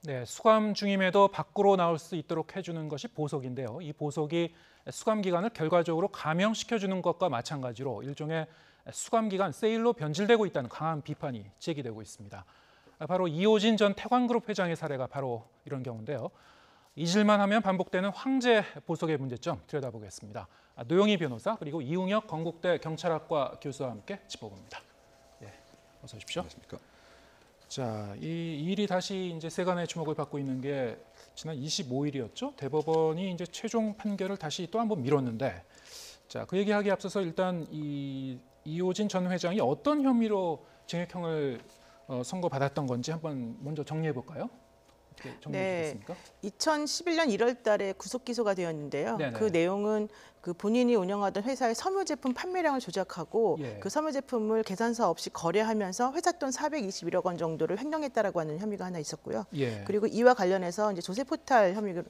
네, 수감 중임에도 밖으로 나올 수 있도록 해주는 것이 보석인데요. 이 보석이 수감 기간을 결과적으로 감형시켜주는 것과 마찬가지로 일종의 수감 기간 세일로 변질되고 있다는 강한 비판이 제기되고 있습니다. 바로 이호진 전 태광그룹 회장의 사례가 바로 이런 경우인데요. 잊을만 하면 반복되는 황제 보석의 문제점 들여다보겠습니다. 노영희 변호사 그리고 이웅혁 건국대 경찰학과 교수와 함께 짚어봅니다. 예, 어서 오십시오. 안녕하십니까. 자, 이 일이 다시 이제 세간의 주목을 받고 있는 게 지난 25일이었죠. 대법원이 이제 최종 판결을 다시 또 한번 미뤘는데, 자, 그 얘기하기 앞서서 일단 이호진 전 회장이 어떤 혐의로 징역형을 선고받았던 건지 한번 먼저 정리해 볼까요? 어떻게 정리해 주겠습니까? 2011년 1월 달에 구속 기소가 되었는데요. 네네. 그 내용은 그 본인이 운영하던 회사의 섬유 제품 판매량을 조작하고 예. 그 섬유 제품을 계산서 없이 거래하면서 회사 돈 421억 원 정도를 횡령했다라고 하는 혐의가 하나 있었고요. 예. 그리고 이와 관련해서 이제 조세 포탈 혐의로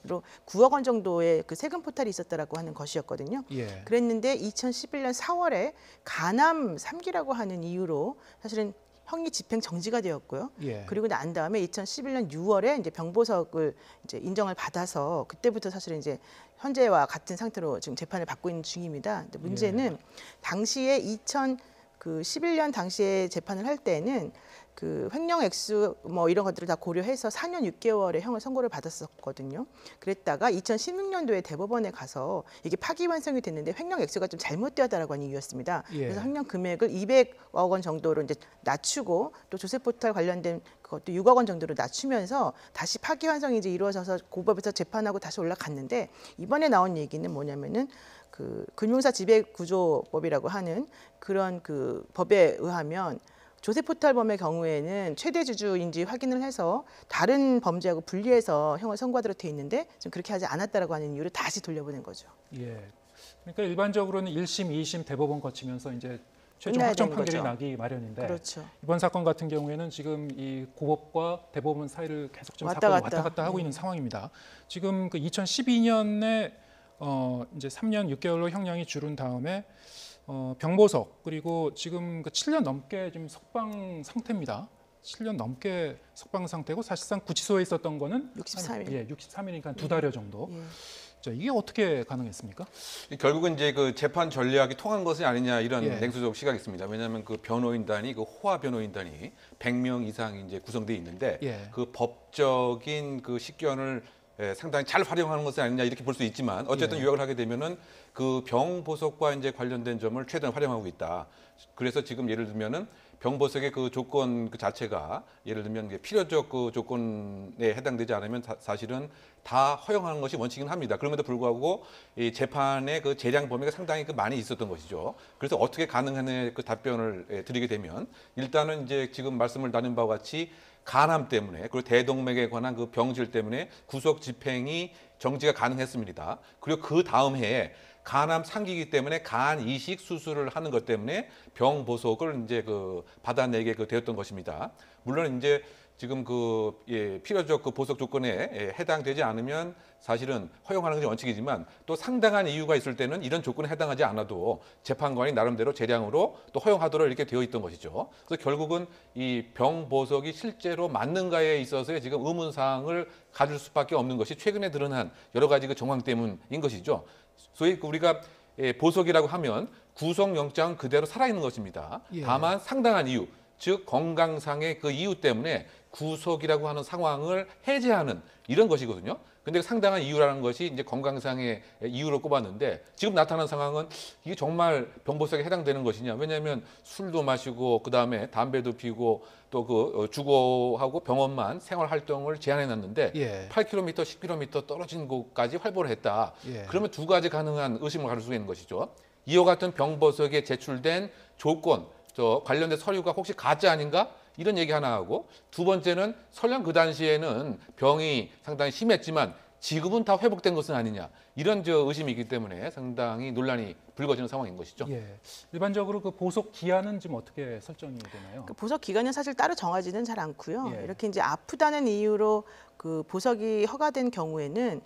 9억 원 정도의 그 세금 포탈이 있었다라고 하는 것이었거든요. 예. 그랬는데 2011년 4월에 간암 3기라고 하는 이유로 사실은 형이 집행 정지가 되었고요. 예. 그리고 난 다음에 2011년 6월에 이제 병보석을 이제 인정을 받아서 그때부터 사실은 이제 현재와 같은 상태로 지금 재판을 받고 있는 중입니다. 근데 문제는 당시에 2011년 당시에 재판을 할 때는 그 횡령 액수 뭐 이런 것들을 다 고려해서 4년 6개월의 형을 선고를 받았었거든요. 그랬다가 2016년도에 대법원에 가서 이게 파기환송이 됐는데 횡령 액수가 좀 잘못되었다라고 하는 이유였습니다. 예. 그래서 횡령 금액을 200억 원 정도로 이제 낮추고 또 조세 포탈 관련된 그것도 6억 원 정도로 낮추면서 다시 파기환송이 이제 이루어져서 고법에서 재판하고 다시 올라갔는데 이번에 나온 얘기는 뭐냐면은 그 금융사 지배구조법이라고 하는 그런 그 법에 의하면 조세 포탈범의 경우에는 최대 주주인지 확인을 해서 다른 범죄하고 분리해서 형을 선고하도록 돼 있는데 지금 그렇게 하지 않았다라고 하는 이유를 다시 돌려보낸 거죠. 예. 그러니까 일반적으로는 1심, 2심 대법원 거치면서 이제 최종 끝나야 확정 되는 판결이 거죠. 나기 마련인데 그렇죠. 이번 사건 같은 경우에는 지금 이 고법과 대법원 사이를 계속 좀 왔다 사건이 갔다. 왔다 갔다 하고 있는 상황입니다. 지금 그 2012년에 이제 3년 6개월로 형량이 줄은 다음에 병보석 그리고 지금 그 7년 넘게 지금 석방 상태입니다. 7년 넘게 석방 상태고 사실상 구치소에 있었던 거는 63일. 예, 63일이니까 두 달여 정도. 예. 자, 이게 어떻게 가능했습니까? 결국은 이제 그 재판 전략이 통한 것이 아니냐 이런 예. 냉소적 시각이 있습니다. 왜냐하면 그 변호인단이 그 호화 변호인단이 100명 이상 이제 구성돼 있는데 예. 그 법적인 그 식견을 상당히 잘 활용하는 것이 아니냐 이렇게 볼 수 있지만 어쨌든 예. 요약을 하게 되면은 그 병보석과 이제 관련된 점을 최대한 활용하고 있다. 그래서 지금 예를 들면은 병보석의 그 조건 그 자체가 예를 들면 이게 필요적 그 조건에 해당되지 않으면 사실은 다 허용하는 것이 원칙이긴 합니다. 그럼에도 불구하고 이 재판의 그 재량 범위가 상당히 그 많이 있었던 것이죠. 그래서 어떻게 가능하냐 그 답변을 드리게 되면 일단은 이제 지금 말씀을 나눈 바와 같이 간암 때문에 그리고 대동맥에 관한 그 병질 때문에 구속 집행이 정지가 가능했습니다. 그리고 그 다음 해에 간암 3기이기 때문에 간 이식 수술을 하는 것 때문에 병 보석을 이제 그 받아내게 되었던 것입니다. 물론 이제 지금 그 필요적 그 보석 조건에 해당되지 않으면 사실은 허용하는 것이 원칙이지만 또 상당한 이유가 있을 때는 이런 조건에 해당하지 않아도 재판관이 나름대로 재량으로 또 허용하도록 이렇게 되어 있던 것이죠. 그래서 결국은 이 병 보석이 실제로 맞는가에 있어서의 지금 의문 사항을 가질 수밖에 없는 것이 최근에 드러난 여러 가지 그 정황 때문인 것이죠. 소위 우리가 보석이라고 하면 구속영장은 그대로 살아있는 것입니다. 예. 다만 상당한 이유, 즉 건강상의 그 이유 때문에 구속이라고 하는 상황을 해제하는 이런 것이거든요. 근데 상당한 이유라는 것이 이제 건강상의 이유로 꼽았는데 지금 나타난 상황은 이게 정말 병보석에 해당되는 것이냐? 왜냐하면 술도 마시고 그 다음에 담배도 피우고 또 그 주거하고 병원만 생활 활동을 제한해놨는데 예. 8km, 10km 떨어진 곳까지 활보를 했다. 예. 그러면 두 가지 가능한 의심을 가질 수가 있는 것이죠. 이와 같은 병보석에 제출된 조건, 관련된 서류가 혹시 가짜 아닌가? 이런 얘기 하나 하고 두 번째는 설령 그 당시에는 병이 상당히 심했지만 지금은 다 회복된 것은 아니냐 이런 의심이 있기 때문에 상당히 논란이 불거지는 상황인 것이죠. 예. 일반적으로 그 보석 기한은 지금 어떻게 설정이 되나요? 그 보석 기간은 사실 따로 정하지는 잘 않고요. 예. 이렇게 이제 아프다는 이유로 그 보석이 허가된 경우에는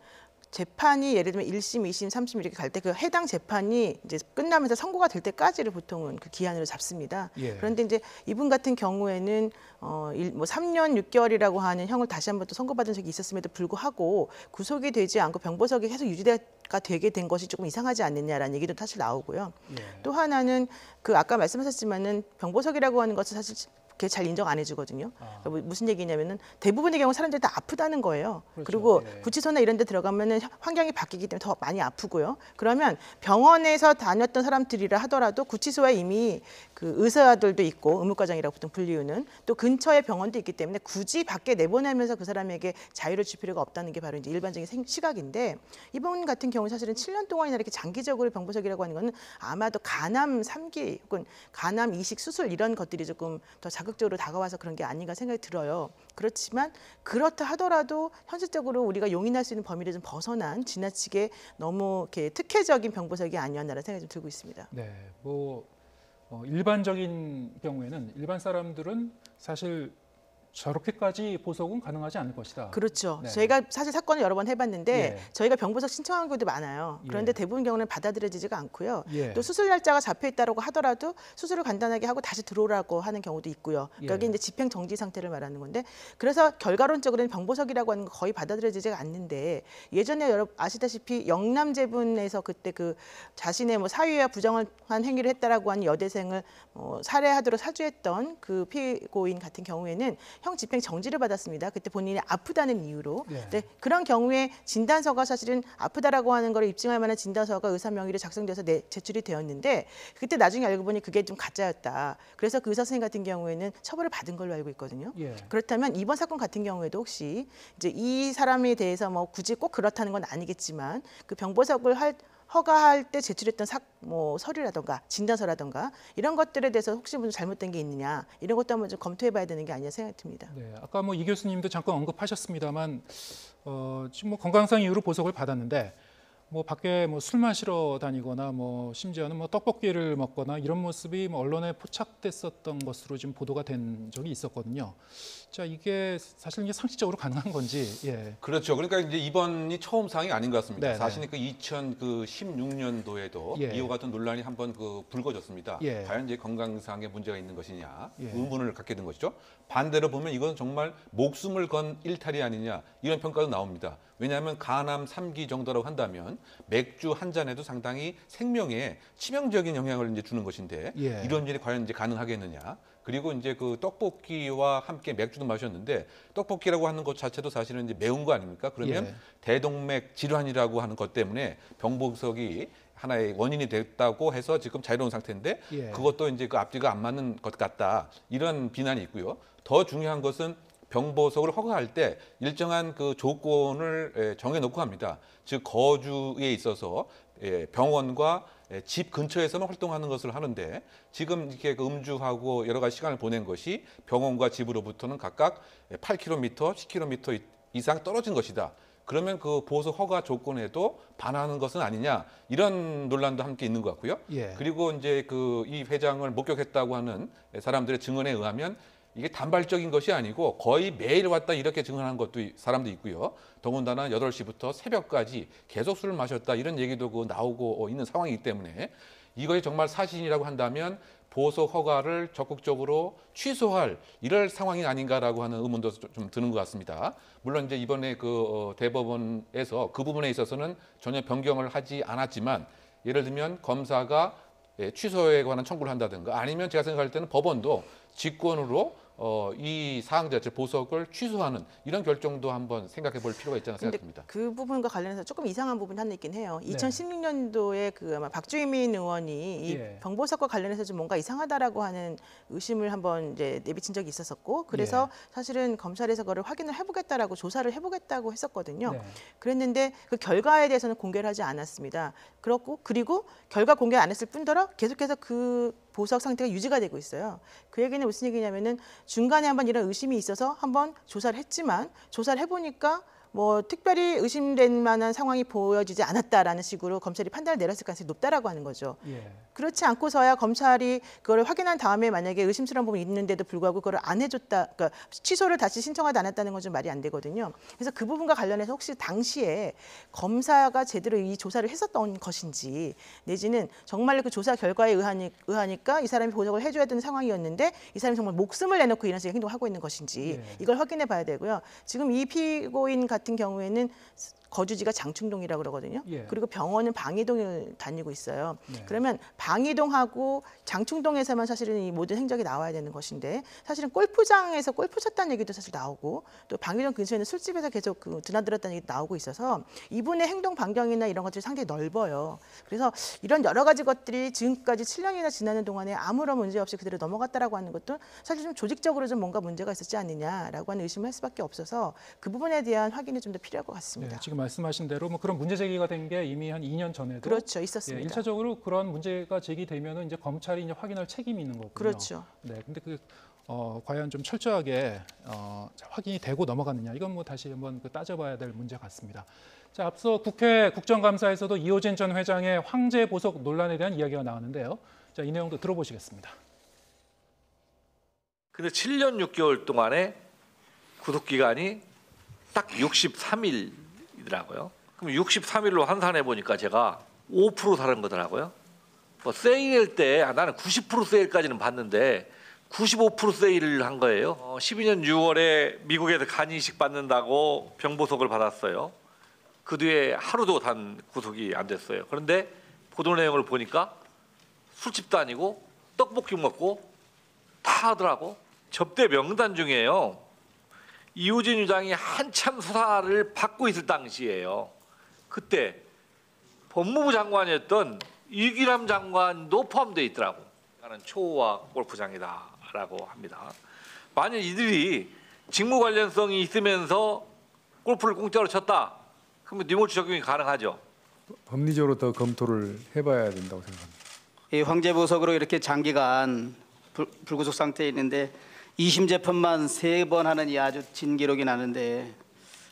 재판이 예를 들면 1심, 2심, 3심 이렇게 갈 때 그 해당 재판이 이제 끝나면서 선고가 될 때까지를 보통은 그 기한으로 잡습니다. 예. 그런데 이제 이분 같은 경우에는 뭐 3년 6개월이라고 하는 형을 다시 한번 또 선고받은 적이 있었음에도 불구하고 구속이 되지 않고 병보석이 계속 유지가 되게 된 것이 조금 이상하지 않느냐라는 얘기도 사실 나오고요. 예. 또 하나는 그 아까 말씀하셨지만은 병보석이라고 하는 것은 사실 그게 잘 인정 안 해주거든요. 그러니까 무슨 얘기냐면은 대부분의 경우 사람들이 다 아프다는 거예요. 그렇죠. 그리고 예. 구치소나 이런 데 들어가면은 환경이 바뀌기 때문에 더 많이 아프고요. 그러면 병원에서 다녔던 사람들이라 하더라도 구치소에 이미 그 의사들도 있고 의무과장이라고 보통 불리우는 또 근처에 병원도 있기 때문에 굳이 밖에 내보내면서 그 사람에게 자유를 줄 필요가 없다는 게 바로 이제 일반적인 시각인데 이번 같은 경우 사실은 7년 동안이나 이렇게 장기적으로 병보석이라고 하는 거는 아마도 간암 3기 혹은 간암 이식 수술 이런 것들이 조금 더 자극적으로 다가와서 그런 게 아닌가 생각이 들어요. 그렇지만 그렇다 하더라도 현실적으로 우리가 용인할 수 있는 범위를 좀 벗어난 지나치게 너무 이렇게 특혜적인 병보석이 아니었나라는 생각이 좀 들고 있습니다. 네, 뭐 일반적인 경우에는 일반 사람들은 사실 저렇게까지 보석은 가능하지 않을 것이다. 그렇죠. 네. 저희가 사실 사건을 여러 번 해봤는데 예. 저희가 병보석 신청한 경우도 많아요. 그런데 예. 대부분 경우는 받아들여지지가 않고요. 예. 또 수술 날짜가 잡혀 있다고 하더라도 수술을 간단하게 하고 다시 들어오라고 하는 경우도 있고요. 그러니까 예. 이게 이제 집행 정지 상태를 말하는 건데 그래서 결과론적으로는 병보석이라고 하는 거 거의 받아들여지지가 않는데 예전에 여러분 아시다시피 영남제분에서 그때 그 자신의 뭐 사유와 부정한 행위를 했다라고 하는 여대생을 살해하도록 사주했던 그 피고인 같은 경우에는 형 집행 정지를 받았습니다. 그때 본인이 아프다는 이유로. 예. 네, 그런 경우에 진단서가 사실은 아프다라고 하는 걸 입증할 만한 진단서가 의사 명의로 작성돼서 제출이 되었는데 그때 나중에 알고 보니 그게 좀 가짜였다. 그래서 그 의사 선생님 같은 경우에는 처벌을 받은 걸로 알고 있거든요. 예. 그렇다면 이번 사건 같은 경우에도 혹시 이제 이 사람에 대해서 뭐 굳이 꼭 그렇다는 건 아니겠지만 그 병보석을 허가할 때 제출했던 서류라든가 진단서라든가 이런 것들에 대해서 혹시 무슨 잘못된 게 있느냐 이런 것도 한번 좀 검토해봐야 되는 게 아니냐 생각이 듭니다. 네, 아까 뭐 이 교수님도 잠깐 언급하셨습니다만 지금 뭐 건강상 이유로 보석을 받았는데 뭐 밖에 뭐 술 마시러 다니거나 뭐 심지어는 뭐 떡볶이를 먹거나 이런 모습이 뭐 언론에 포착됐었던 것으로 지금 보도가 된 적이 있었거든요. 자, 이게 사실 이게 상식적으로 가능한 건지. 예. 그렇죠. 그러니까 이제 이번이 처음 사항이 아닌 것 같습니다. 네네. 사실 그 2016년도에도 예. 이와 같은 논란이 한번 불거졌습니다. 예. 과연 이제 건강상의 문제가 있는 것이냐 예. 의문을 갖게 된 것이죠. 반대로 보면 이건 정말 목숨을 건 일탈이 아니냐 이런 평가도 나옵니다. 왜냐하면 간암 3기 정도라고 한다면 맥주 한 잔에도 상당히 생명에 치명적인 영향을 이제 주는 것인데 예. 이런 일이 과연 이제 가능하겠느냐. 그리고 이제 그 떡볶이와 함께 맥주도 마셨는데 떡볶이라고 하는 것 자체도 사실은 이제 매운 거 아닙니까? 그러면 예. 대동맥 질환이라고 하는 것 때문에 병보석이 하나의 원인이 됐다고 해서 지금 자유로운 상태인데 예. 그것도 이제 그 앞뒤가 안 맞는 것 같다. 이런 비난이 있고요. 더 중요한 것은 병보석을 허가할 때 일정한 그 조건을 정해놓고 합니다. 즉 거주에 있어서 병원과 집 근처에서만 활동하는 것을 하는데 지금 이렇게 그 음주하고 여러 가지 시간을 보낸 것이 병원과 집으로부터는 각각 8km, 10km 이상 떨어진 것이다. 그러면 그 보석 허가 조건에도 반하는 것은 아니냐 이런 논란도 함께 있는 것 같고요. 예. 그리고 이제 그 이 회장을 목격했다고 하는 사람들의 증언에 의하면 이게 단발적인 것이 아니고 거의 매일 왔다 이렇게 증언한 것도 사람도 있고요. 더군다나 8시부터 새벽까지 계속 술을 마셨다 이런 얘기도 그 나오고 있는 상황이기 때문에 이것이 정말 사실이라고 한다면 보석 허가를 적극적으로 취소할 이럴 상황이 아닌가라고 하는 의문도 좀 드는 것 같습니다. 물론 이제 이번에 그 대법원에서 그 부분에 있어서는 전혀 변경을 하지 않았지만 예를 들면 검사가 취소에 관한 청구를 한다든가 아니면 제가 생각할 때는 법원도 직권으로 이 사항 자체 보석을 취소하는 이런 결정도 한번 생각해 볼 필요가 있지 않나 생각합니다. 그 부분과 관련해서 조금 이상한 부분이 하나 있긴 해요. 네. 2016년도에 그 아마 박주민 의원이 이 예. 병보석과 관련해서 좀 뭔가 이상하다라고 하는 의심을 한번 이제 내비친 적이 있었었고 그래서 사실은 검찰에서 그걸 확인을 해보겠다라고 조사를 해보겠다고 했었거든요. 네. 그랬는데 그 결과에 대해서는 공개를 하지 않았습니다. 그리고 결과 공개 안 했을 뿐더러 계속해서 그 보석 상태가 유지가 되고 있어요. 그 얘기는 무슨 얘기냐면은 중간에 한번 이런 의심이 있어서 한번 조사를 했지만 조사를 해보니까 뭐 특별히 의심될 만한 상황이 보여지지 않았다라는 식으로 검찰이 판단을 내렸을 가능성이 높다라고 하는 거죠. 예. 그렇지 않고서야 검찰이 그걸 확인한 다음에 만약에 의심스러운 부분이 있는데도 불구하고 그걸 안 해줬다, 그러니까 취소를 다시 신청하지 않았다는 건 좀 말이 안 되거든요. 그래서 그 부분과 관련해서 혹시 당시에 검사가 제대로 이 조사를 했었던 것인지 내지는 정말로 그 조사 결과에 의하니까 이 사람이 보석을 해줘야 되는 상황이었는데 이 사람이 정말 목숨을 내놓고 이런 식의 행동을 하고 있는 것인지 예. 이걸 확인해 봐야 되고요. 지금 이 피고인 같은 경우에는 거주지가 장충동이라고 그러거든요. 예. 그리고 병원은 방이동을 다니고 있어요. 네. 그러면 방이동하고 장충동에서만 사실은 이 모든 행적이 나와야 되는 것인데 사실은 골프장에서 골프 쳤다는 얘기도 사실 나오고 또 방이동 근처에는 술집에서 계속 드나들었다는 얘기도 나오고 있어서 이분의 행동 반경이나 이런 것들이 상당히 넓어요. 그래서 이런 여러 가지 것들이 지금까지 7년이나 지나는 동안에 아무런 문제 없이 그대로 넘어갔다라고 하는 것도 사실 좀 조직적으로 좀 뭔가 문제가 있었지 않느냐라고 하는 의심을 할 수밖에 없어서 그 부분에 대한 확인이 좀 더 필요할 것 같습니다. 예, 지금 말씀하신 대로 뭐 그런 문제 제기가 된 게 이미 한 2년 전에도 그렇죠, 있었습니다. 예, 1차적으로 그런 문제가 제기되면은 이제 검찰이 이제 확인할 책임이 있는 거고요. 그렇죠. 네, 근데 과연 좀 철저하게 확인이 되고 넘어갔느냐 이건 뭐 다시 한번 따져봐야 될 문제 같습니다. 자, 앞서 국회 국정감사에서도 이호진 전 회장의 황제 보석 논란에 대한 이야기가 나왔는데요. 자, 이 내용도 들어보시겠습니다. 근데 7년 6개월 동안에 구속 기간이 딱 63일이더라고요. 그럼 63일로 환산해 보니까 제가 5% 사는 거더라고요. 뭐 세일할 때 나는 90% 세일까지는 봤는데 95% 세일을 한 거예요. 12년 6월에 미국에서 간이식 받는다고 병보석을 받았어요. 그 뒤에 하루도 단 구속이 안 됐어요. 그런데 보도 내용을 보니까 술집도 아니고 떡볶이 먹고 다 하더라고. 접대 명단 중에요. 이호진 회장이 한참 수사를 받고 있을 당시예요. 그때 법무부 장관이었던 이기남 장관도 포함되어 있더라고. 나는 초호화 골프장이다라고 합니다. 만약 이들이 직무 관련성이 있으면서 골프를 공짜로 쳤다. 그러면 뇌물주 적용이 가능하죠. 법리적으로 더 검토를 해봐야 된다고 생각합니다. 이 황제 보석으로 이렇게 장기간 불구속 상태에 있는데 2심 재판만 3번 하는 이 아주 진 기록이 나는데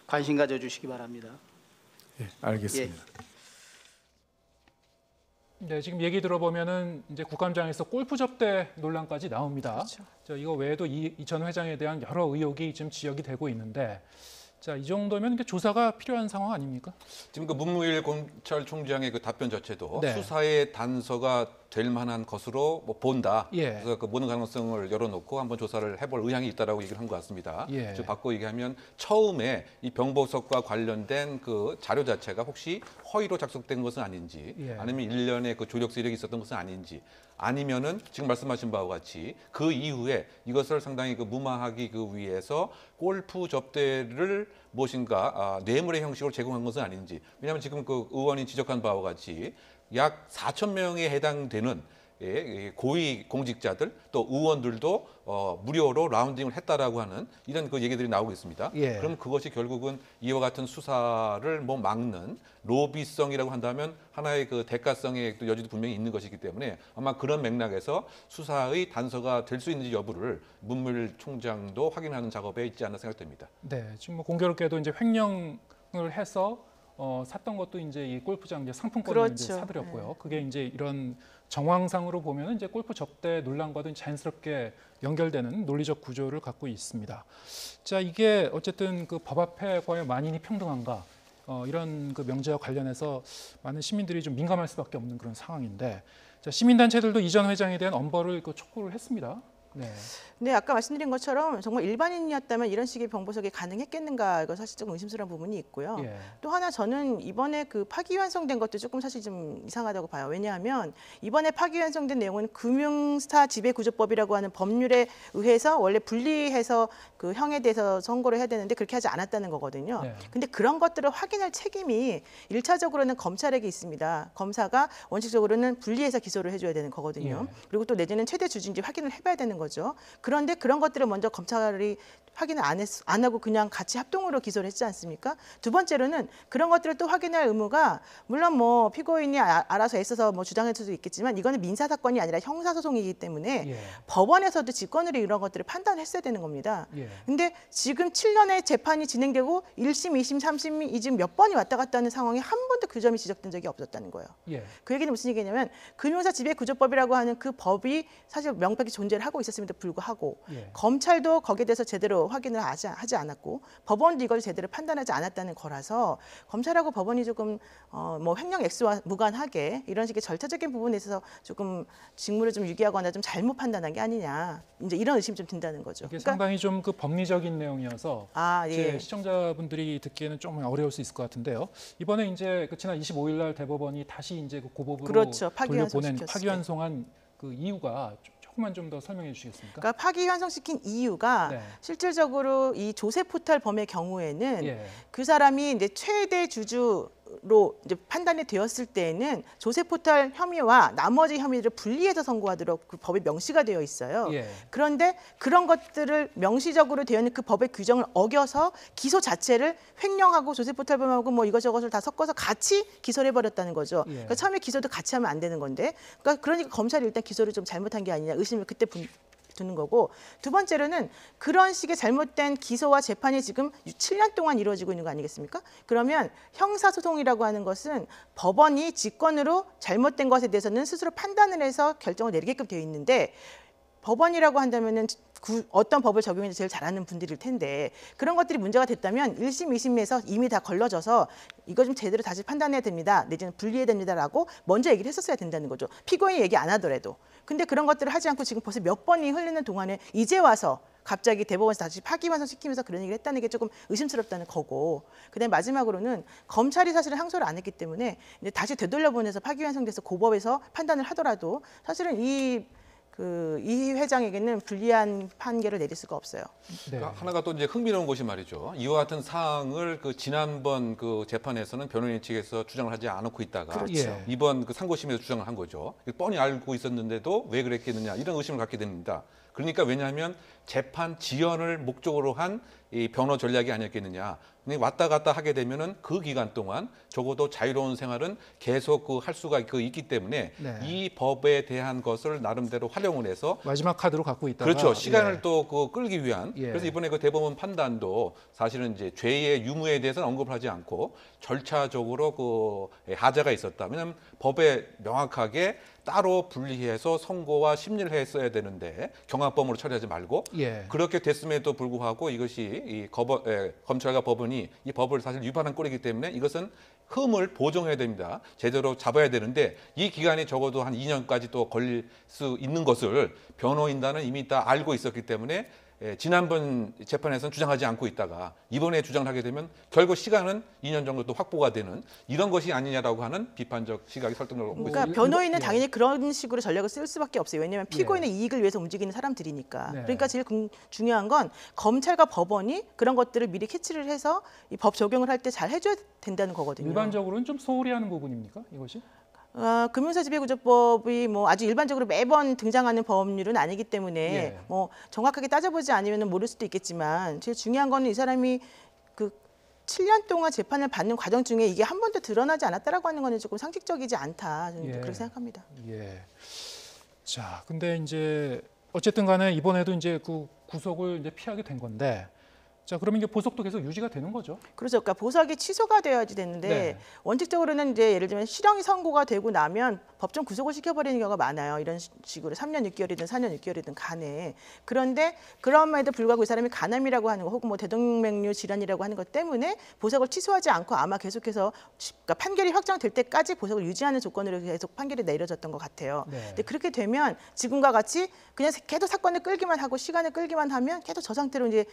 관심 가져주시기 바랍니다. 예, 알겠습니다. 네, 지금 얘기 들어보면은 이제 국감장에서 골프 접대 논란까지 나옵니다. 그렇죠. 자, 이거 외에도 이 전 회장에 대한 여러 의혹이 지금 지적이 되고 있는데, 자, 이 정도면 이게 조사가 필요한 상황 아닙니까? 지금 그 문무일 검찰총장의 그 답변 자체도 네. 수사의 단서가 될 만한 것으로 뭐 본다. 예. 그래서 그 모든 가능성을 열어놓고 한번 조사를 해볼 의향이 있다라고 얘기를 한 것 같습니다. 예. 즉 바꿔 얘기하면 처음에 이 병보석과 관련된 그 자료 자체가 혹시 허위로 작성된 것은 아닌지, 예. 아니면 일련의 그 조력 세력이 있었던 것은 아닌지, 아니면은 지금 말씀하신 바와 같이 그 이후에 이것을 상당히 그 무마하기 그 위해서 골프 접대를 무엇인가 뇌물의 형식으로 제공한 것은 아닌지. 왜냐하면 지금 그 의원이 지적한 바와 같이 약 4천 명에 해당되는 고위 공직자들 또 의원들도 무료로 라운딩을 했다라고 하는 이런 그 얘기들이 나오고 있습니다. 예. 그럼 그것이 결국은 이와 같은 수사를 뭐 막는 로비성이라고 한다면 하나의 그 대가성의 여지도 분명히 있는 것이기 때문에 아마 그런 맥락에서 수사의 단서가 될 수 있는지 여부를 문무일 총장도 확인하는 작업에 있지 않나 생각됩니다. 네, 지금 뭐 공교롭게도 이제 횡령을 해서 샀던 것도 이제 이 골프장 이제 상품권을 그렇죠. 이제 사들였고요. 그게 이제 이런 정황상으로 보면 이제 골프 접대 논란과도 자연스럽게 연결되는 논리적 구조를 갖고 있습니다. 자, 이게 어쨌든 그 법 앞에 과연 만인이 평등한가 이런 그 명제와 관련해서 많은 시민들이 좀 민감할 수밖에 없는 그런 상황인데, 자, 시민단체들도 이 전 회장에 대한 엄벌을 촉구를 했습니다. 네. 근데 아까 말씀드린 것처럼 정말 일반인이었다면 이런 식의 병보석이 가능했겠는가 이거 사실 조금 의심스러운 부분이 있고요. 예. 또 하나 저는 이번에 그 파기환송된 것도 조금 사실 좀 이상하다고 봐요. 왜냐하면 이번에 파기환송된 내용은 금융스타 지배구조법이라고 하는 법률에 의해서 원래 분리해서 그 형에 대해서 선고를 해야 되는데 그렇게 하지 않았다는 거거든요. 네. 근데 그런 것들을 확인할 책임이 1차적으로는 검찰에게 있습니다. 검사가 원칙적으로는 분리해서 기소를 해줘야 되는 거거든요. 예. 그리고 또 내지는 최대 주주인지 확인을 해봐야 되는 했다는 거죠. 그런데 그런 것들을 먼저 검찰이 확인을 안 하고 그냥 같이 합동으로 기소를 했지 않습니까? 두 번째로는 그런 것들을 또 확인할 의무가 물론 뭐 피고인이 알아서 애써서 뭐 주장할 수도 있겠지만 이거는 민사 사건이 아니라 형사 소송이기 때문에 예. 법원에서도 직권으로 이런 것들을 판단했어야 되는 겁니다. 예. 근데 지금 7년의 재판이 진행되고 1심, 2심, 3심이 지금 몇 번이 왔다 갔다 하는 상황이 한 번도 그 점이 지적된 적이 없었다는 거예요. 예. 그 얘기는 무슨 얘기냐면 금융사 지배구조법이라고 하는 그 법이 사실 명백히 존재를 하고 있었음에도 불구하고 예. 검찰도 거기에 대해서 제대로 확인을 하지 않았고 법원도 이걸 제대로 판단하지 않았다는 거라서 검찰하고 법원이 조금 뭐 횡령 액수와 무관하게 이런 식의 절차적인 부분에 있어서 조금 직무를 좀 유기하거나 좀 잘못 판단한 게 아니냐 이제 이런 의심이 좀 든다는 거죠. 이게 상당히 좀 그 법리적인 내용이어서 예. 제 시청자분들이 듣기에는 좀 어려울 수 있을 것 같은데요. 이번에 이제 그 지난 25일 날 대법원이 다시 이제 그 고법으로 그렇죠. 돌려보낸 파기환송시켰어요. 파기환송한 그 이유가 조금만 좀 더 설명해 주시겠습니까? 그러니까 파기환송시킨 이유가 네. 실질적으로 이 조세 포탈 범의 경우에는 예. 그 사람이 이제 최대 주주로 이제 판단이 되었을 때에는 조세 포탈 혐의와 나머지 혐의를 분리해서 선고하도록 그 법에 명시가 되어 있어요. 예. 그런데 그런 것들을 명시적으로 되어 있는 그 법의 규정을 어겨서 기소 자체를 횡령하고 조세 포탈 범하고 뭐 이것저것을 다 섞어서 같이 기소를 해버렸다는 거죠. 예. 그러니까 처음에 기소도 같이 하면 안 되는 건데, 그러니까 검찰이 일단 기소를 좀 잘못한 게 아니냐 의심을 그때 두는 거고, 두 번째로는 그런 식의 잘못된 기소와 재판이 지금 7년 동안 이루어지고 있는 거 아니겠습니까? 그러면 형사소송이라고 하는 것은 법원이 직권으로 잘못된 것에 대해서는 스스로 판단을 해서 결정을 내리게끔 되어 있는데, 법원이라고 한다면은 어떤 법을 적용해서 제일 잘하는 분들일 텐데 그런 것들이 문제가 됐다면 1심, 2심에서 이미 다 걸러져서 이거 좀 제대로 다시 판단해야 됩니다. 내지는 분리해야 됩니다라고 먼저 얘기를 했었어야 된다는 거죠. 피고인이 얘기 안 하더라도. 근데 그런 것들을 하지 않고 지금 벌써 몇 번이 흘리는 동안에 이제 와서 갑자기 대법원에서 다시 파기환송시키면서 그런 얘기를 했다는 게 조금 의심스럽다는 거고, 그다음에 마지막으로는 검찰이 사실은 항소를 안 했기 때문에 이제 다시 되돌려보내서 파기환송돼서 고법에서 판단을 하더라도 사실은 이 회장에게는 불리한 판결을 내릴 수가 없어요. 네. 그러니까 하나가 또 이제 흥미로운 것이 말이죠. 이와 같은 사항을 그 지난번 그 재판에서는 변호인 측에서 주장을 하지 않고 있다가 그렇죠. 예. 이번 그 상고심에서 주장을 한 거죠. 뻔히 알고 있었는데도 왜 그랬겠느냐 이런 의심을 갖게 됩니다. 그러니까 왜냐하면 재판 지연을 목적으로 한 이 변호 전략이 아니었겠느냐. 근데 왔다 갔다 하게 되면은 그 기간 동안 적어도 자유로운 생활은 계속 그 할 수가 있기 때문에 네. 이 법에 대한 것을 나름대로 활용을 해서 마지막 카드로 갖고 있다가 그렇죠. 시간을 예. 또 그 끌기 위한. 예. 그래서 이번에 그 대법원 판단도 사실은 이제 죄의 유무에 대해서는 언급을 하지 않고 절차적으로 그 하자가 있었다. 왜냐하면 법에 명확하게 따로 분리해서 선고와 심리를 했어야 되는데 경합범으로 처리하지 말고 예. 그렇게 됐음에도 불구하고 이것이 이 검찰과 법원이 이 법을 사실 위반한 꼴이기 때문에 이것은 흠을 보정해야 됩니다. 제대로 잡아야 되는데 이 기간이 적어도 한 2년까지 또 걸릴 수 있는 것을 변호인단은 이미 다 알고 있었기 때문에 지난번 재판에서는 주장하지 않고 있다가 이번에 주장을 하게 되면 결국 시간은 2년 정도 또 확보가 되는 이런 것이 아니냐라고 하는 비판적 시각이 설득력을 얻고 그러니까 있습니다. 변호인은 예. 당연히 그런 식으로 전략을 쓸 수밖에 없어요. 왜냐하면 피고인의 이익을 위해서 움직이는 사람들이니까. 네. 그러니까 제일 중요한 건 검찰과 법원이 그런 것들을 미리 캐치를 해서 이 법 적용을 할 때 잘 해줘야 된다는 거거든요. 일반적으로는 좀 소홀히 하는 부분입니까? 이것이? 금융사 지배구조법이 뭐 아주 일반적으로 매번 등장하는 법률은 아니기 때문에 예. 뭐 정확하게 따져보지 않으면 모를 수도 있겠지만 제일 중요한 거는 이 사람이 그 7년 동안 재판을 받는 과정 중에 이게 한 번도 드러나지 않았다라고 하는 거는 조금 상식적이지 않다. 저는 예. 그렇게 생각합니다. 예. 자, 근데 이제 어쨌든 간에 이번에도 이제 그 구속을 이제 피하게 된 건데, 자, 그러면 이게 보석도 계속 유지가 되는 거죠? 그렇죠. 그러니까 보석이 취소가 되어야지 되는데 네. 원칙적으로는 이제 예를 들면 실형이 선고가 되고 나면 법정 구속을 시켜버리는 경우가 많아요. 이런 식으로 3년 6개월이든 4년 6개월이든 간에. 그런데 그럼에도 불구하고 이 사람이 간암이라고 하는 거 혹은 뭐 대동맥류 질환이라고 하는 것 때문에 보석을 취소하지 않고 아마 계속해서 그러니까 판결이 확정될 때까지 보석을 유지하는 조건으로 계속 판결이 내려졌던 것 같아요. 네. 근데 그렇게 되면 지금과 같이 그냥 계속 사건을 끌기만 하고 시간을 끌기만 하면 계속 저 상태로 이제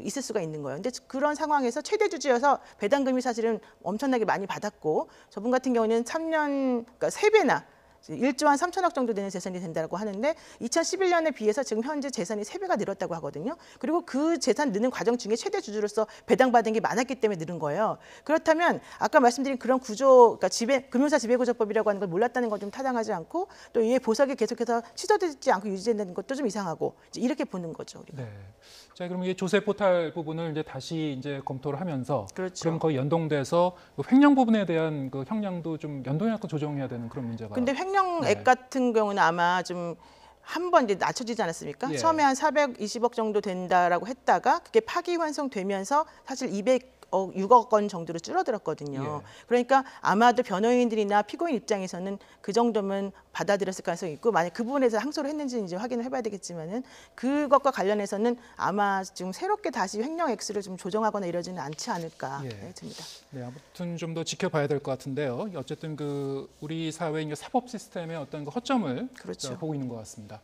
있을 수가 있는 거예요. 근데 그런 상황에서 최대 주주여서 배당금이 사실은 엄청나게 많이 받았고 저분 같은 경우는 3년, 그러니까 3배나 1조 한 3천억 정도 되는 재산이 된다고 하는데 2011년에 비해서 지금 현재 재산이 3배가 늘었다고 하거든요. 그리고 그 재산 느는 과정 중에 최대 주주로서 배당받은 게 많았기 때문에 늘은 거예요. 그렇다면 아까 말씀드린 그런 구조, 그러니까 금융사 지배구조법이라고 하는 걸 몰랐다는 건 좀 타당하지 않고 또 이에 보석이 계속해서 취소되지 않고 유지되는 것도 좀 이상하고 이렇게 보는 거죠. 우리가. 네. 자, 그럼 이 조세 포탈 부분을 이제 다시 이제 검토를 하면서 그렇죠. 그럼 거의 연동돼서 그 횡령 부분에 대한 그 형량도 좀 연동해서 조정해야 되는 그런 문제가. 근데 횡령액 같은 경우는 아마 좀 한 번 이제 낮춰지지 않았습니까? 예. 처음에 한 420억 정도 된다라고 했다가 그게 파기환송되면서 사실 6억 원 정도로 줄어들었거든요. 예. 그러니까 아마도 변호인들이나 피고인 입장에서는 그 정도면 받아들였을 가능성이 있고 만약 그 부분에서 항소를 했는지 이제 확인을 해봐야 되겠지만은 그것과 관련해서는 아마 지금 새롭게 다시 횡령 액수를 좀 조정하거나 이러지는 않지 않을까 예. 듭니다. 네, 아무튼 좀 더 지켜봐야 될 것 같은데요. 어쨌든 그 우리 사회의 사법 시스템의 어떤 그 허점을 그렇죠. 보고 있는 것 같습니다.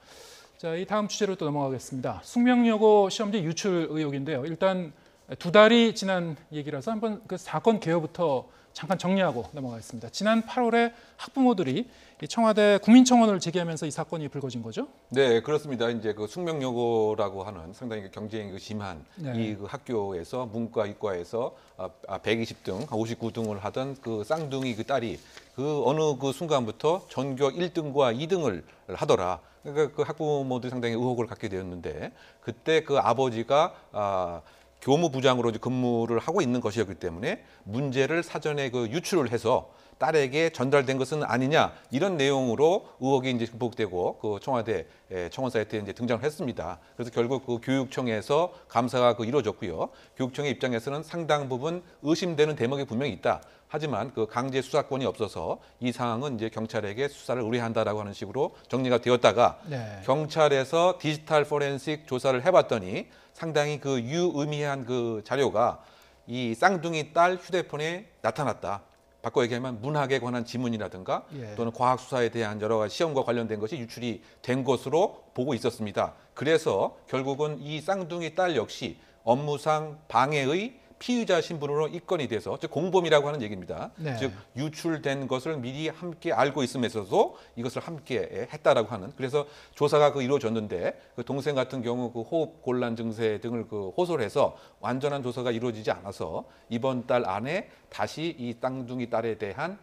자, 이 다음 주제로 또 넘어가겠습니다. 숙명여고 시험지 유출 의혹인데요. 일단 2달이 지난 얘기라서 한번 그 사건 개요부터 잠깐 정리하고 넘어가겠습니다. 지난 8월에 학부모들이 이 청와대 국민청원을 제기하면서 이 사건이 불거진 거죠? 네, 그렇습니다. 이제 그 숙명여고라고 하는 상당히 경쟁이 심한 네. 이 그 학교에서 문과, 이과에서 120등, 59등을 하던 그 쌍둥이 그 딸이 그 어느 그 순간부터 전교 1등과 2등을 하더라. 그러니까 그 학부모들이 상당히 의혹을 갖게 되었는데 그때 그 아버지가 교무부장으로 이제 근무를 하고 있는 것이었기 때문에 문제를 사전에 그 유출을 해서 딸에게 전달된 것은 아니냐 이런 내용으로 의혹이 이제 극복되고 그 청와대 청원 사이트에 이제 등장을 했습니다. 그래서 결국 그 교육청에서 감사가 그 이루어졌고요. 교육청의 입장에서는 상당 부분 의심되는 대목이 분명히 있다. 하지만 그 강제 수사권이 없어서 이 상황은 이제 경찰에게 수사를 의뢰한다라고 하는 식으로 정리가 되었다가 네. 경찰에서 디지털 포렌식 조사를 해봤더니 상당히 그 유의미한 그 자료가 이 쌍둥이 딸 휴대폰에 나타났다. 바꿔 얘기하면 문학에 관한 지문이라든가 예. 또는 과학 수사에 대한 여러 가지 시험과 관련된 것이 유출이 된 것으로 보고 있었습니다. 그래서 결국은 이 쌍둥이 딸 역시 업무상 방해의 피의자 신분으로 입건이 돼서 즉 공범이라고 하는 얘기입니다. 네. 즉 유출된 것을 미리 함께 알고 있으면서도 이것을 함께 했다라고 하는 그래서 조사가 그 이루어졌는데 그 동생 같은 경우 그 호흡 곤란 증세 등을 그 호소를 해서 완전한 조사가 이루어지지 않아서 이번 달 안에 다시 이 쌍둥이 딸에 대한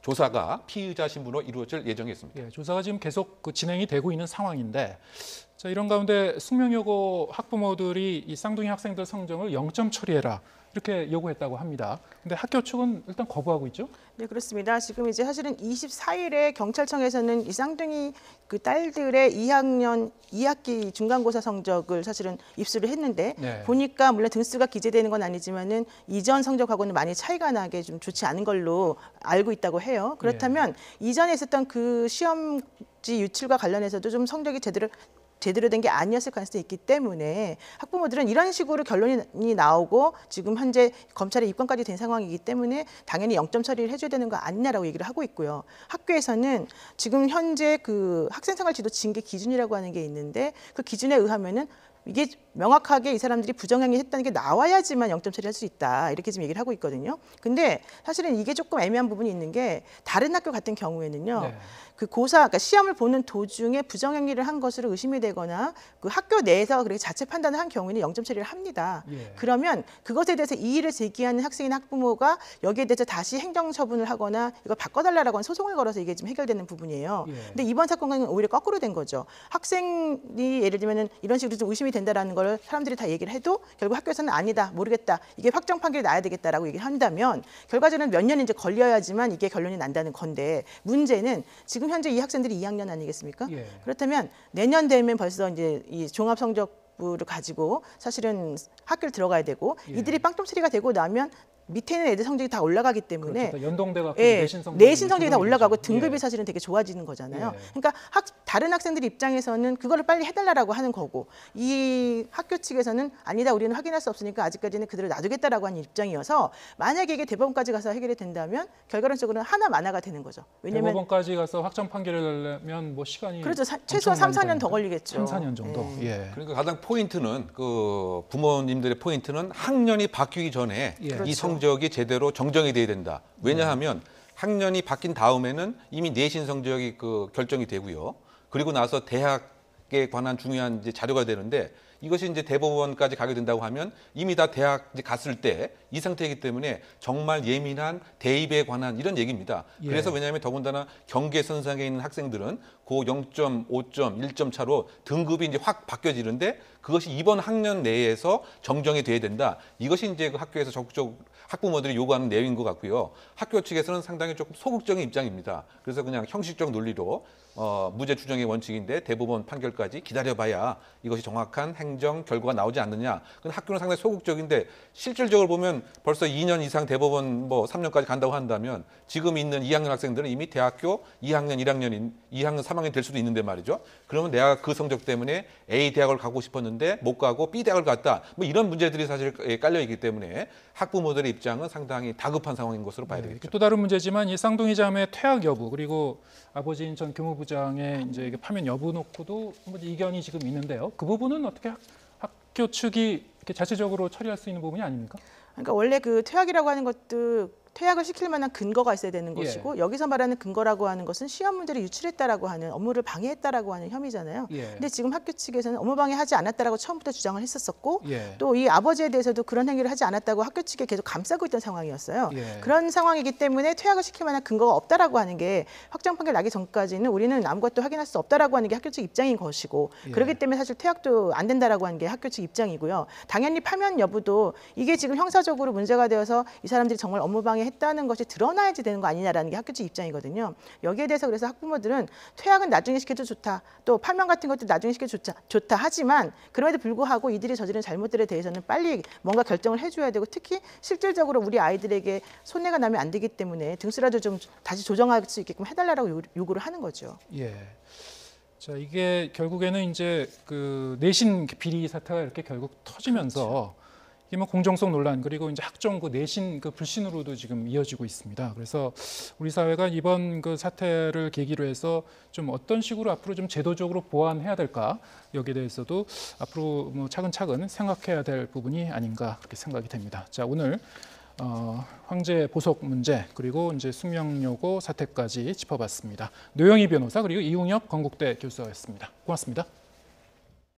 조사가 피의자 신분으로 이루어질 예정이었습니다. 예, 조사가 지금 계속 그 진행이 되고 있는 상황인데 자, 이런 가운데 숙명여고 학부모들이 이 쌍둥이 학생들 성적을 0점 처리해라 이렇게 요구했다고 합니다. 근데 학교 측은 일단 거부하고 있죠? 네, 그렇습니다. 지금 이제 사실은 24일에 경찰청에서는 이 쌍둥이 그 딸들의 2학년 2학기 중간고사 성적을 사실은 입수를 했는데 네. 보니까 물론 등수가 기재되는 건 아니지만은 이전 성적하고는 많이 차이가 나게 좀 좋지 않은 걸로 알고 있다고 해요. 그렇다면 이전에 있었던 그 시험지 유출과 관련해서도 좀 성적이 제대로 된 게 아니었을 가능성이 있기 때문에 학부모들은 이런 식으로 결론이 나오고 지금 현재 검찰에 입건까지 된 상황이기 때문에 당연히 0점 처리를 해줘야 되는 거 아니냐라고 얘기를 하고 있고요. 학교에서는 지금 현재 그 학생생활 지도 징계 기준이라고 하는 게 있는데 그 기준에 의하면은 이게 명확하게 이 사람들이 부정행위 했다는 게 나와야지만 0점 처리할 수 있다. 이렇게 지금 얘기를 하고 있거든요. 근데 사실은 이게 조금 애매한 부분이 있는 게 다른 학교 같은 경우에는요. 네. 그 그러니까 시험을 보는 도중에 부정행위를 한 것으로 의심이 되거나 그 학교 내에서 그렇게 자체 판단을 한 경우에는 0점 처리를 합니다. 예. 그러면 그것에 대해서 이의를 제기하는 학생이나 학부모가 여기에 대해서 다시 행정 처분을 하거나 이걸 바꿔달라고 하는 소송을 걸어서 이게 좀 해결되는 부분이에요. 예. 근데 이번 사건은 오히려 거꾸로 된 거죠. 학생이 예를 들면은 이런 식으로 좀 의심이 된다라는 걸 사람들이 다 얘기를 해도 결국 학교에서는 아니다, 모르겠다, 이게 확정 판결이 나야 되겠다라고 얘기를 한다면 결과적으로 몇 년 이제 걸려야지만 이게 결론이 난다는 건데 문제는 지금 현재 이 학생들이 2학년 아니겠습니까? 예. 그렇다면 내년 되면 벌써 이제 이 종합 성적부를 가지고 사실은 학교를 들어가야 되고 예. 이들이 빵점 처리가 되고 나면 밑에 있는 애들 성적이 다 올라가기 때문에 그렇죠. 연동돼갖고 예, 내신 성적이 다 올라가고 되죠. 등급이 예. 사실은 되게 좋아지는 거잖아요. 예. 그러니까 다른 학생들 입장에서는 그거를 빨리 해달라고 하는 거고 이 학교 측에서는 아니다, 우리는 확인할 수 없으니까 아직까지는 그대로 놔두겠다라고 하는 입장이어서 만약에 이게 대법원까지 가서 해결이 된다면 결과론적으로는 하나 만화가 되는 거죠. 왜냐하면 대법원까지 가서 확정 판결을 내려면 뭐 시간이 그렇죠. 최소한 3, 4년 더 걸리겠죠. 3, 4년 정도. 예. 그러니까 가장 포인트는 그 부모님들의 포인트는 학년이 바뀌기 전에 예. 이 그렇죠. 성적이 제대로 정정이 돼야 된다. 왜냐하면 학년이 바뀐 다음에는 이미 내신 성적이 그 결정이 되고요. 그리고 나서 대학에 관한 중요한 이제 자료가 되는데 이것이 이제 대법원까지 가게 된다고 하면 이미 다 대학 이제 갔을 때 이 상태이기 때문에 정말 예민한 대입에 관한 이런 얘기입니다. 예. 그래서 왜냐하면 더군다나 경계선상에 있는 학생들은 그 0.5점, 1점 차로 등급이 이제 확 바뀌어지는데 그것이 이번 학년 내에서 정정이 돼야 된다. 이것이 이제 그 학교에서 적극적으로 학부모들이 요구하는 내용인 것 같고요. 학교 측에서는 상당히 조금 소극적인 입장입니다. 그래서 그냥 형식적 논리로 무죄 추정의 원칙인데 대법원 판결까지 기다려봐야 이것이 정확한 행정 결과가 나오지 않느냐. 근데 학교는 상당히 소극적인데 실질적으로 보면 벌써 2년 이상 대법원 뭐 3년까지 간다고 한다면 지금 있는 2학년 학생들은 이미 대학교 2학년, 1학년, 2학년, 3학년 될 수도 있는데 말이죠. 그러면 내가 그 성적 때문에 A 대학을 가고 싶었는데 못 가고 B 대학을 갔다. 뭐 이런 문제들이 사실 깔려 있기 때문에 학부모들의 입장은 상당히 다급한 상황인 것으로 봐야 되겠죠. 또 다른 문제지만 이 쌍둥이 자매 퇴학 여부 그리고 아버지인 전 교무부장의 이제 이게 파면 여부 놓고도 뭐 이견이 지금 있는데요. 그 부분은 어떻게 학교 측이 이렇게 자체적으로 처리할 수 있는 부분이 아닙니까? 그러니까 원래 그 퇴학이라고 하는 것도 퇴학을 시킬 만한 근거가 있어야 되는 예. 것이고 여기서 말하는 근거라고 하는 것은 시험 문제를 유출했다라고 하는 업무를 방해했다라고 하는 혐의잖아요. 예. 근데 지금 학교 측에서는 업무 방해하지 않았다라고 처음부터 주장을 했었었고 예. 또 이 아버지에 대해서도 그런 행위를 하지 않았다고 학교 측에 계속 감싸고 있던 상황이었어요. 예. 그런 상황이기 때문에 퇴학을 시킬 만한 근거가 없다라고 하는 게 확정 판결 나기 전까지는 우리는 아무것도 확인할 수 없다라고 하는 게 학교 측 입장인 것이고 예. 그렇기 때문에 사실 퇴학도 안 된다라고 하는 게 학교 측 입장이고요. 당연히 파면 여부도 이게 지금 형사적으로 문제가 되어서 이 사람들이 정말 업무 방해했다는 것이 드러나야지 되는 거 아니냐라는 게 학교 측 입장이거든요. 여기에 대해서 그래서 학부모들은 퇴학은 나중에 시켜도 좋다. 또 파면 같은 것도 나중에 시켜도 좋다. 하지만 그럼에도 불구하고 이들이 저지른 잘못들에 대해서는 빨리 뭔가 결정을 해줘야 되고 특히 실질적으로 우리 아이들에게 손해가 나면 안 되기 때문에 등수라도 좀 다시 조정할 수 있게끔 해달라고 요구를 하는 거죠. 예. 자, 이게 결국에는 이제 그 내신 비리 사태가 이렇게 결국 터지면서 이게 뭐 공정성 논란 그리고 이제 학종 그 내신 그 불신으로도 지금 이어지고 있습니다. 그래서 우리 사회가 이번 그 사태를 계기로 해서 좀 어떤 식으로 앞으로 좀 제도적으로 보완해야 될까 여기에 대해서도 앞으로 뭐 차근차근 생각해야 될 부분이 아닌가 그렇게 생각이 됩니다. 자, 오늘 황제 보석 문제 그리고 이제 숙명여고 사태까지 짚어봤습니다. 노영희 변호사 그리고 이웅혁 건국대 교수였습니다. 고맙습니다.